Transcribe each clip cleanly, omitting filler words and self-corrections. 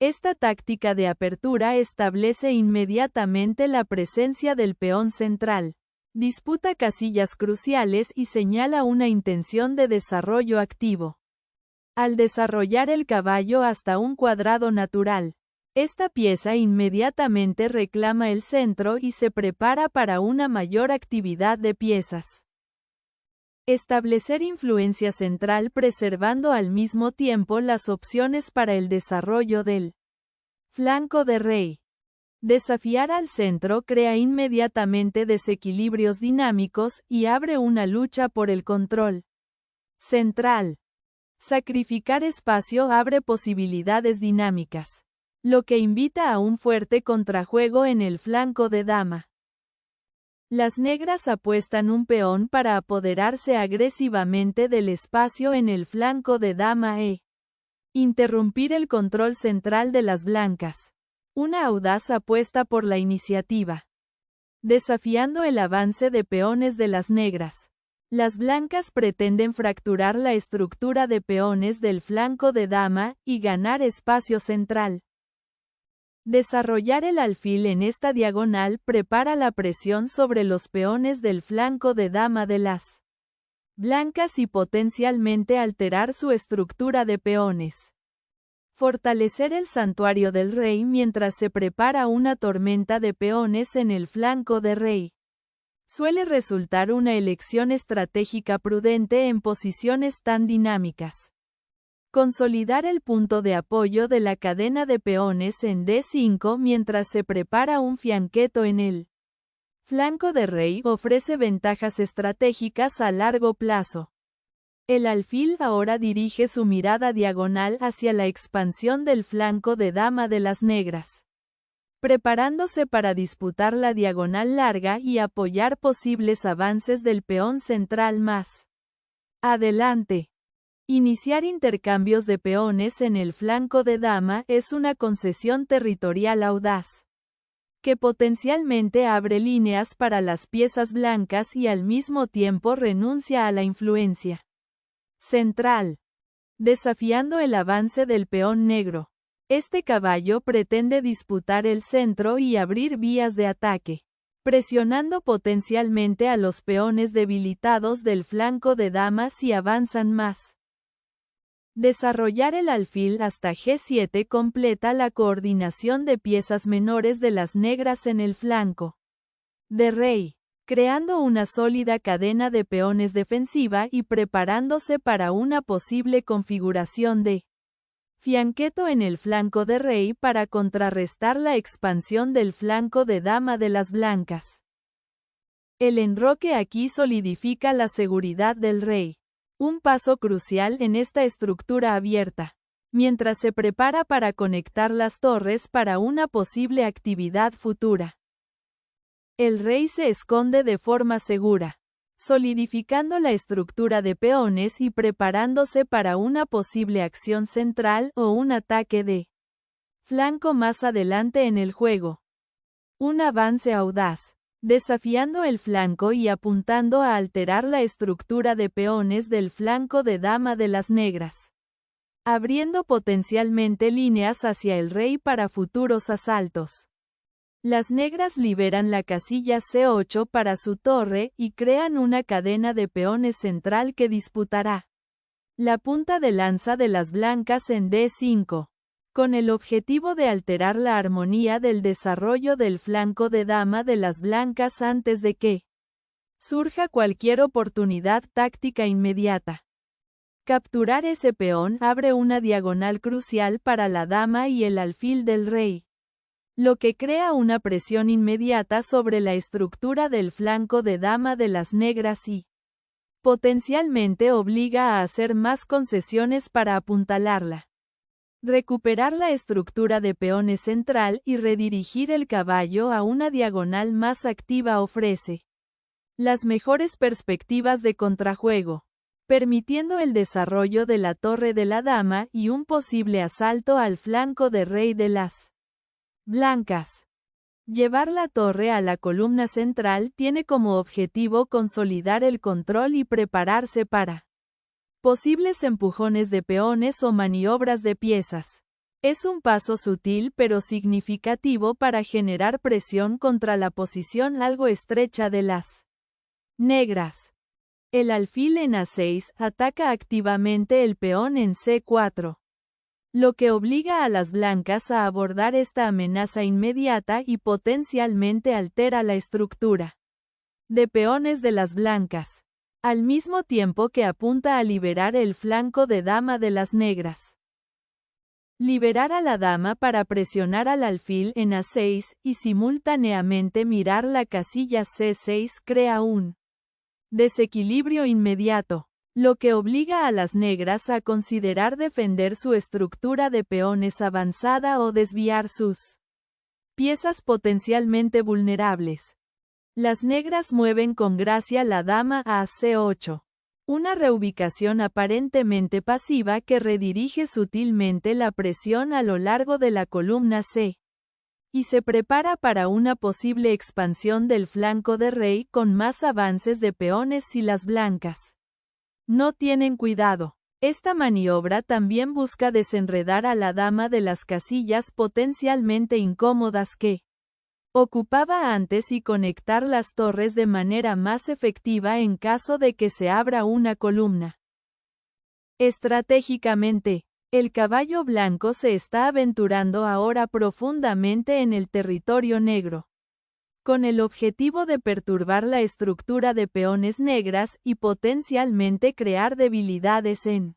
Esta táctica de apertura establece inmediatamente la presencia del peón central, disputa casillas cruciales y señala una intención de desarrollo activo. Al desarrollar el caballo hasta un cuadrado natural, esta pieza inmediatamente reclama el centro y se prepara para una mayor actividad de piezas. Establecer influencia central preservando al mismo tiempo las opciones para el desarrollo del flanco de rey. Desafiar al centro crea inmediatamente desequilibrios dinámicos y abre una lucha por el control central. Sacrificar espacio abre posibilidades dinámicas, lo que invita a un fuerte contrajuego en el flanco de dama. Las negras apuestan un peón para apoderarse agresivamente del espacio en el flanco de dama e interrumpir el control central de las blancas. Una audaz apuesta por la iniciativa, desafiando el avance de peones de las negras. Las blancas pretenden fracturar la estructura de peones del flanco de dama y ganar espacio central. Desarrollar el alfil en esta diagonal prepara la presión sobre los peones del flanco de dama de las blancas y potencialmente alterar su estructura de peones. Fortalecer el santuario del rey mientras se prepara una tormenta de peones en el flanco de rey. Suele resultar una elección estratégica prudente en posiciones tan dinámicas. Consolidar el punto de apoyo de la cadena de peones en D5 mientras se prepara un fianqueto en el flanco de rey ofrece ventajas estratégicas a largo plazo. El alfil ahora dirige su mirada diagonal hacia la expansión del flanco de dama de las negras, preparándose para disputar la diagonal larga y apoyar posibles avances del peón central más adelante. Iniciar intercambios de peones en el flanco de dama es una concesión territorial audaz, que potencialmente abre líneas para las piezas blancas y al mismo tiempo renuncia a la influencia central, desafiando el avance del peón negro. Este caballo pretende disputar el centro y abrir vías de ataque, presionando potencialmente a los peones debilitados del flanco de dama si avanzan más. Desarrollar el alfil hasta G7 completa la coordinación de piezas menores de las negras en el flanco de rey, creando una sólida cadena de peones defensiva y preparándose para una posible configuración de fianqueto en el flanco de rey para contrarrestar la expansión del flanco de dama de las blancas. El enroque aquí solidifica la seguridad del rey, un paso crucial en esta estructura abierta, mientras se prepara para conectar las torres para una posible actividad futura. El rey se esconde de forma segura, solidificando la estructura de peones y preparándose para una posible acción central o un ataque de flanco más adelante en el juego. Un avance audaz, desafiando el flanco y apuntando a alterar la estructura de peones del flanco de dama de las negras, abriendo potencialmente líneas hacia el rey para futuros asaltos. Las negras liberan la casilla C8 para su torre y crean una cadena de peones central que disputará la punta de lanza de las blancas en D5, con el objetivo de alterar la armonía del desarrollo del flanco de dama de las blancas antes de que surja cualquier oportunidad táctica inmediata. Capturar ese peón abre una diagonal crucial para la dama y el alfil del rey, lo que crea una presión inmediata sobre la estructura del flanco de dama de las negras y potencialmente obliga a hacer más concesiones para apuntalarla. Recuperar la estructura de peones central y redirigir el caballo a una diagonal más activa ofrece las mejores perspectivas de contrajuego, permitiendo el desarrollo de la torre de la dama y un posible asalto al flanco de rey de las blancas. Llevar la torre a la columna central tiene como objetivo consolidar el control y prepararse para posibles empujones de peones o maniobras de piezas. Es un paso sutil pero significativo para generar presión contra la posición algo estrecha de las negras. El alfil en A6 ataca activamente el peón en C4, lo que obliga a las blancas a abordar esta amenaza inmediata y potencialmente altera la estructura de peones de las blancas, al mismo tiempo que apunta a liberar el flanco de dama de las negras. Liberar a la dama para presionar al alfil en A6 y simultáneamente mirar la casilla C6 crea un desequilibrio inmediato, lo que obliga a las negras a considerar defender su estructura de peones avanzada o desviar sus piezas potencialmente vulnerables. Las negras mueven con gracia la dama a C8. Una reubicación aparentemente pasiva que redirige sutilmente la presión a lo largo de la columna C. Y se prepara para una posible expansión del flanco de rey con más avances de peones si las blancas no tienen cuidado. Esta maniobra también busca desenredar a la dama de las casillas potencialmente incómodas que ocupaba antes y conectar las torres de manera más efectiva en caso de que se abra una columna. Estratégicamente, el caballo blanco se está aventurando ahora profundamente en el territorio negro, con el objetivo de perturbar la estructura de peones negras y potencialmente crear debilidades en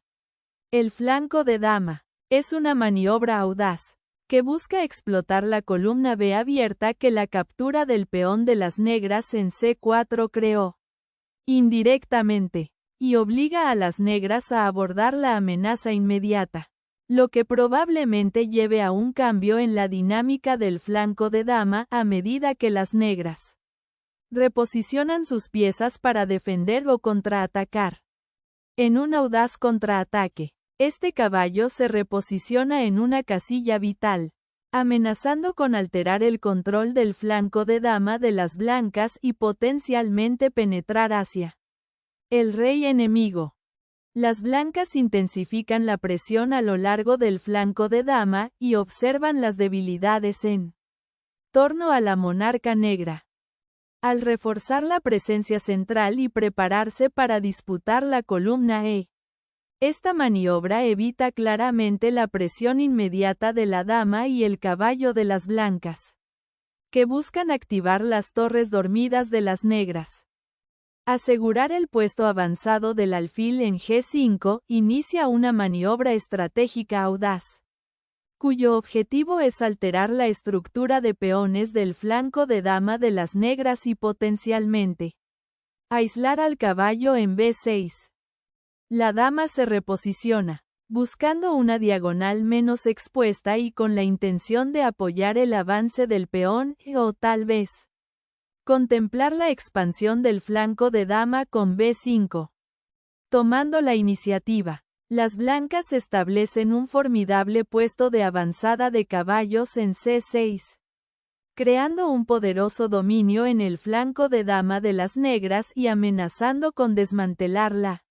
el flanco de dama. Es una maniobra audaz que busca explotar la columna B abierta que la captura del peón de las negras en C4 creó indirectamente, y obliga a las negras a abordar la amenaza inmediata, lo que probablemente lleve a un cambio en la dinámica del flanco de dama a medida que las negras reposicionan sus piezas para defender o contraatacar. En un audaz contraataque, este caballo se reposiciona en una casilla vital, amenazando con alterar el control del flanco de dama de las blancas y potencialmente penetrar hacia el rey enemigo. Las blancas intensifican la presión a lo largo del flanco de dama y observan las debilidades en torno a la monarca negra. Al reforzar la presencia central y prepararse para disputar la columna E, esta maniobra evita claramente la presión inmediata de la dama y el caballo de las blancas, que buscan activar las torres dormidas de las negras. Asegurar el puesto avanzado del alfil en G5 inicia una maniobra estratégica audaz, cuyo objetivo es alterar la estructura de peones del flanco de dama de las negras y potencialmente aislar al caballo en B6. La dama se reposiciona, buscando una diagonal menos expuesta y con la intención de apoyar el avance del peón o tal vez contemplar la expansión del flanco de dama con B5. Tomando la iniciativa, las blancas establecen un formidable puesto de avanzada de caballos en C6, creando un poderoso dominio en el flanco de dama de las negras y amenazando con desmantelar la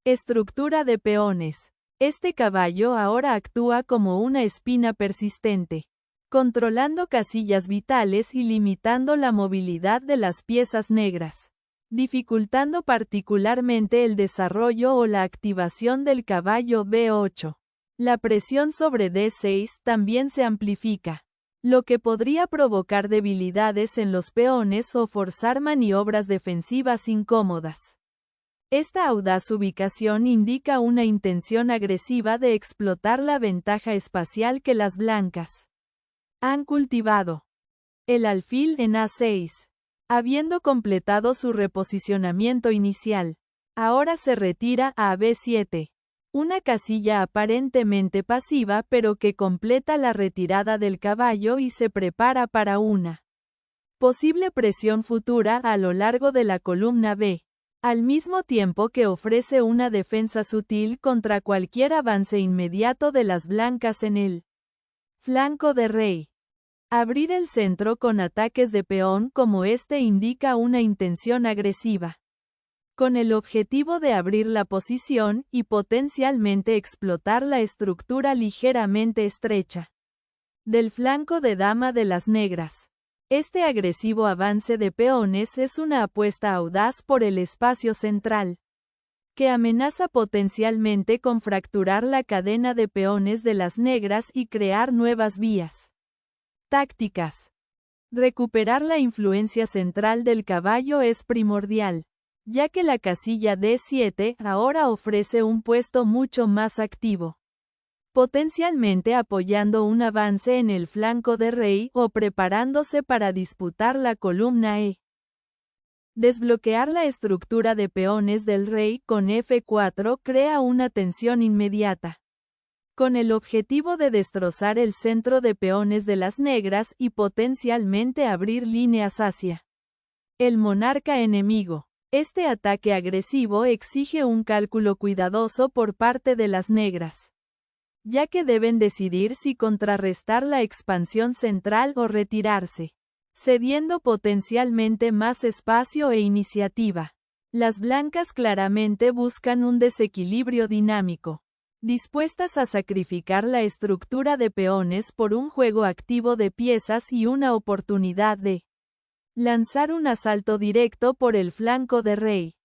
estructura de peones. Este caballo ahora actúa como una espina persistente, controlando casillas vitales y limitando la movilidad de las piezas negras, dificultando particularmente el desarrollo o la activación del caballo B8. La presión sobre D6 también se amplifica, lo que podría provocar debilidades en los peones o forzar maniobras defensivas incómodas. Esta audaz ubicación indica una intención agresiva de explotar la ventaja espacial que las blancas han cultivado. El alfil en A6, habiendo completado su reposicionamiento inicial, ahora se retira a B7, una casilla aparentemente pasiva pero que completa la retirada del caballo y se prepara para una posible presión futura a lo largo de la columna B, al mismo tiempo que ofrece una defensa sutil contra cualquier avance inmediato de las blancas en el flanco de rey. Abrir el centro con ataques de peón como este indica una intención agresiva. con el objetivo de abrir la posición y potencialmente explotar la estructura ligeramente estrecha del flanco de dama de las negras. Este agresivo avance de peones es una apuesta audaz por el espacio central, que amenaza potencialmente con fracturar la cadena de peones de las negras y crear nuevas vías. Tácticas. Recuperar la influencia central del caballo es primordial, ya que la casilla D7 ahora ofrece un puesto mucho más activo, potencialmente apoyando un avance en el flanco de rey o preparándose para disputar la columna E. Desbloquear la estructura de peones del rey con F4 crea una tensión inmediata, con el objetivo de destrozar el centro de peones de las negras y potencialmente abrir líneas hacia el monarca enemigo. Este ataque agresivo exige un cálculo cuidadoso por parte de las negras, ya que deben decidir si contrarrestar la expansión central o retirarse, cediendo potencialmente más espacio e iniciativa. Las blancas claramente buscan un desequilibrio dinámico, dispuestas a sacrificar la estructura de peones por un juego activo de piezas y una oportunidad de lanzar un asalto directo por el flanco de rey.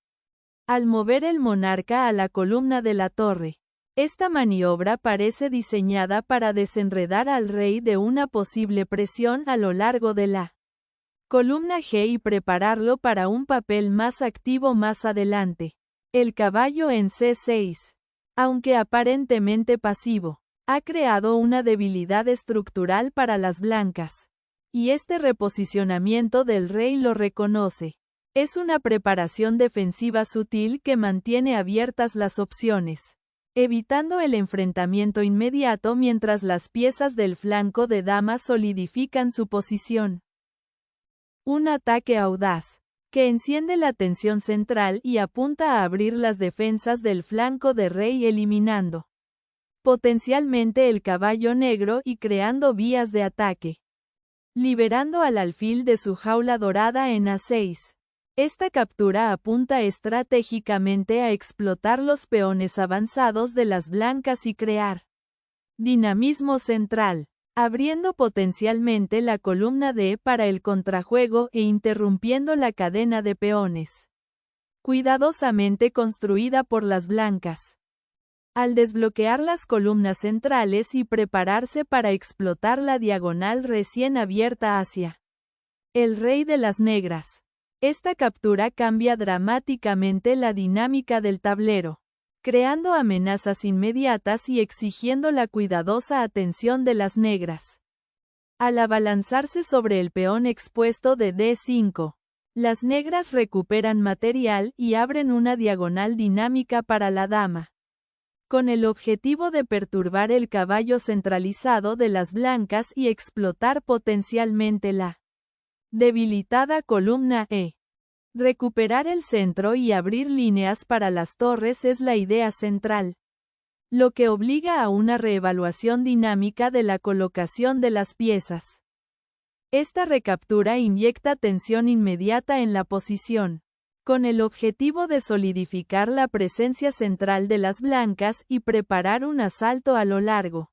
Al mover el monarca a la columna de la torre, esta maniobra parece diseñada para desenredar al rey de una posible presión a lo largo de la columna G y prepararlo para un papel más activo más adelante. El caballo en C6, aunque aparentemente pasivo, ha creado una debilidad estructural para las blancas, y este reposicionamiento del rey lo reconoce. Es una preparación defensiva sutil que mantiene abiertas las opciones, evitando el enfrentamiento inmediato mientras las piezas del flanco de dama solidifican su posición. Un ataque audaz, que enciende la tensión central y apunta a abrir las defensas del flanco de rey eliminando potencialmente el caballo negro y creando vías de ataque, liberando al alfil de su jaula dorada en A6. Esta captura apunta estratégicamente a explotar los peones avanzados de las blancas y crear dinamismo central, abriendo potencialmente la columna D para el contrajuego e interrumpiendo la cadena de peones cuidadosamente construida por las blancas. Al desbloquear las columnas centrales y prepararse para explotar la diagonal recién abierta hacia el rey de las negras, esta captura cambia dramáticamente la dinámica del tablero, creando amenazas inmediatas y exigiendo la cuidadosa atención de las negras. Al abalanzarse sobre el peón expuesto de D5, las negras recuperan material y abren una diagonal dinámica para la dama, con el objetivo de perturbar el caballo centralizado de las blancas y explotar potencialmente la debilitada columna E. Recuperar el centro y abrir líneas para las torres es la idea central, lo que obliga a una reevaluación dinámica de la colocación de las piezas. Esta recaptura inyecta tensión inmediata en la posición, con el objetivo de solidificar la presencia central de las blancas y preparar un asalto a lo largo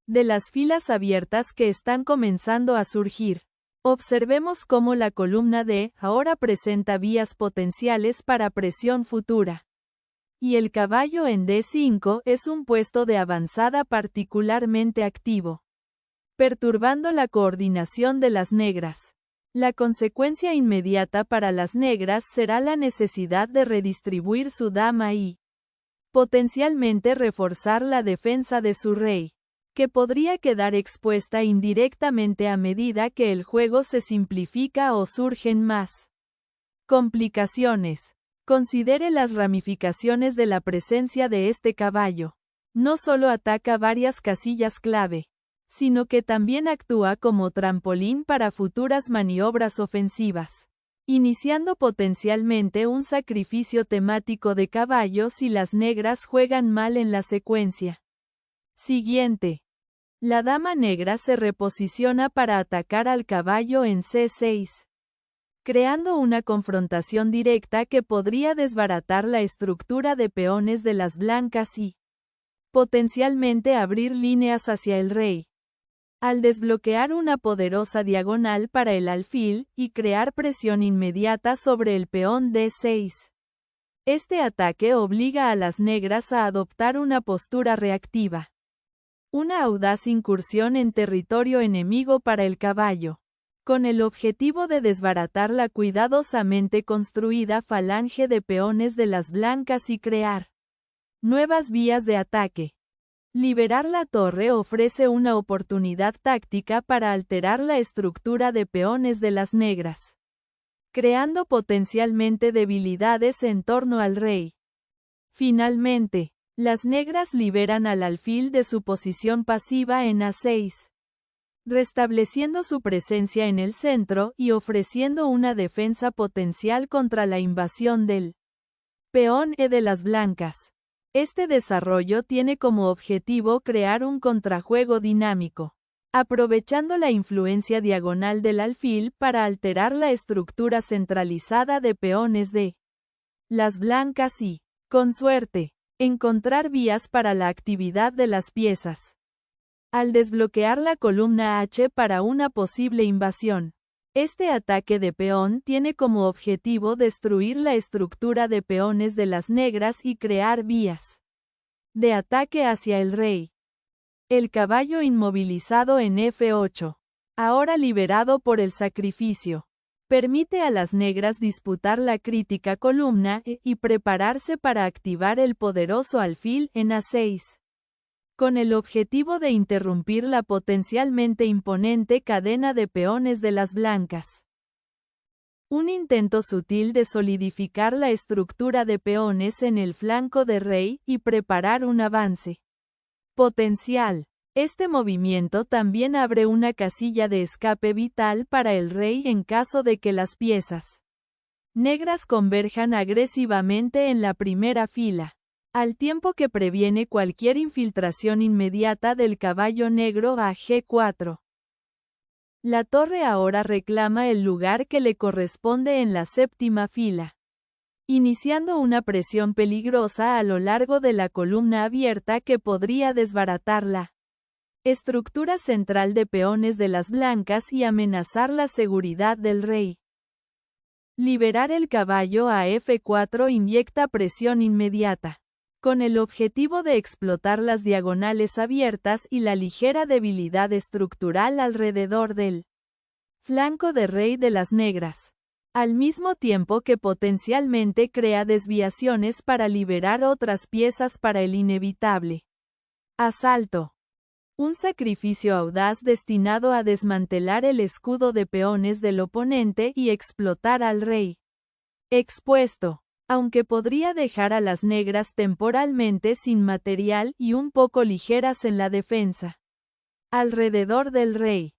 de las filas abiertas que están comenzando a surgir. Observemos cómo la columna D ahora presenta vías potenciales para presión futura. Y el caballo en D5 es un puesto de avanzada particularmente activo, perturbando la coordinación de las negras. La consecuencia inmediata para las negras será la necesidad de redistribuir su dama y potencialmente reforzar la defensa de su rey, que podría quedar expuesta indirectamente a medida que el juego se simplifica o surgen más complicaciones. Considere las ramificaciones de la presencia de este caballo. No solo ataca varias casillas clave, sino que también actúa como trampolín para futuras maniobras ofensivas, iniciando potencialmente un sacrificio temático de caballo si las negras juegan mal en la secuencia siguiente. La dama negra se reposiciona para atacar al caballo en C6, creando una confrontación directa que podría desbaratar la estructura de peones de las blancas y, potencialmente, abrir líneas hacia el rey. Al desbloquear una poderosa diagonal para el alfil, y crear presión inmediata sobre el peón D6. Este ataque obliga a las negras a adoptar una postura reactiva. Una audaz incursión en territorio enemigo para el caballo, con el objetivo de desbaratar la cuidadosamente construida falange de peones de las blancas y crear nuevas vías de ataque. Liberar la torre ofrece una oportunidad táctica para alterar la estructura de peones de las negras, creando potencialmente debilidades en torno al rey. Finalmente, las negras liberan al alfil de su posición pasiva en A6, restableciendo su presencia en el centro y ofreciendo una defensa potencial contra la invasión del peón E de las blancas. Este desarrollo tiene como objetivo crear un contrajuego dinámico, aprovechando la influencia diagonal del alfil para alterar la estructura centralizada de peones de las blancas y, con suerte, encontrar vías para la actividad de las piezas. Al desbloquear la columna H para una posible invasión, este ataque de peón tiene como objetivo destruir la estructura de peones de las negras y crear vías de ataque hacia el rey. El caballo inmovilizado en F8, ahora liberado por el sacrificio, permite a las negras disputar la crítica columna E y prepararse para activar el poderoso alfil en A6, con el objetivo de interrumpir la potencialmente imponente cadena de peones de las blancas. Un intento sutil de solidificar la estructura de peones en el flanco de rey y preparar un avance potencial. Este movimiento también abre una casilla de escape vital para el rey en caso de que las piezas negras converjan agresivamente en la primera fila, al tiempo que previene cualquier infiltración inmediata del caballo negro a G4. La torre ahora reclama el lugar que le corresponde en la séptima fila, iniciando una presión peligrosa a lo largo de la columna abierta que podría desbaratar la estructura central de peones de las blancas y amenazar la seguridad del rey. Liberar el caballo a F4 inyecta presión inmediata, con el objetivo de explotar las diagonales abiertas y la ligera debilidad estructural alrededor del flanco de rey de las negras, al mismo tiempo que potencialmente crea desviaciones para liberar otras piezas para el inevitable asalto. Un sacrificio audaz destinado a desmantelar el escudo de peones del oponente y explotar al rey expuesto, aunque podría dejar a las negras temporalmente sin material y un poco ligeras en la defensa alrededor del rey.